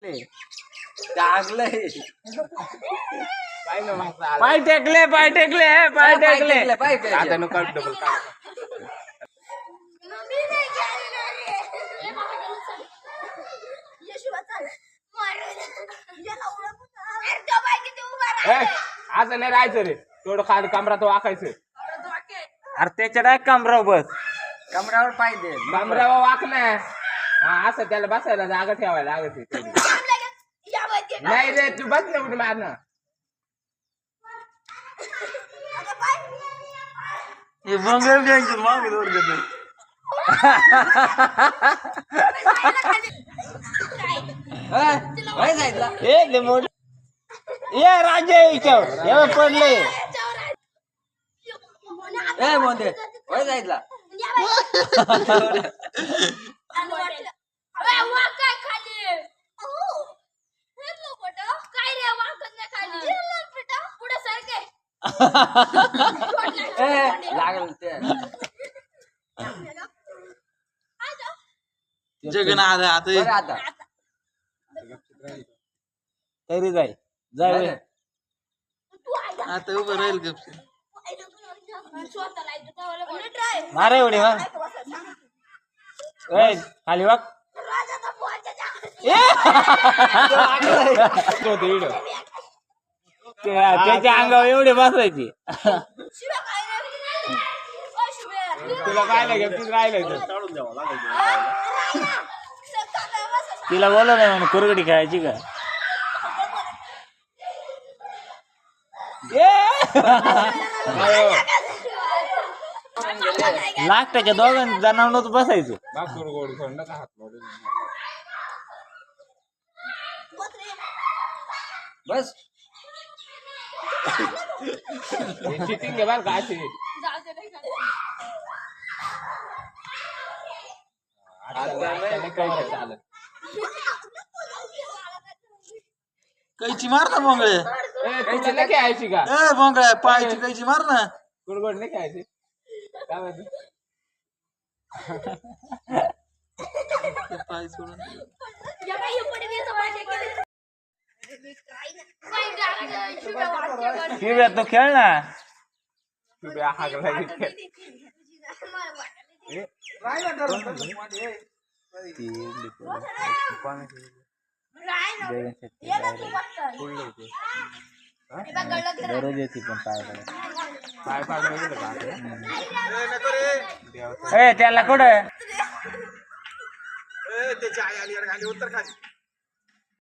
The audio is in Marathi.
टाकलंय पाय टेकले पाय टेकले पाय टेकले आता नको डबल असं नाही राहायचं रे थोडं खाली कमरात वाकायचं अरे त्याच्या डाय कमराव बस कमरावर पाहिजे कमरावर वाक ना हा असं त्याला बसायला जागा ठेवायला लागत नाही रे तू बस ना कुठे मारणं हे मंगल गँगचं मागे दोर देतो एक दे मोठ ये राजे याच्यावर एवढं पडले ए मोंदे होय जायला लागल ते जगन्नाथ आता बरं आता तरी जाय जाय आता उभं राहील गपचे मारे एवढी वा खाली वाग त्याच्या अंगावर एवढे बसायचे तुला काय नाही घेतलीच राहिलं तिला बोलव नाही म्हणून कुरगडी खेळायची का लागताच्या दोघांनी जनावरच बसायचो बस चिटिंग घे बरं का अशी कैची मार ना मोंगळे कैची नाही खेळायची का ए मोंगळ्या पायची कैची मार ना गुडगोड नाही खेळायची काय माहिती पाय सोडून शिव्या तो खेळ ना दररोज येते पण पाय त्याला कुठं त्याची आई आली खाली उत्तर खाली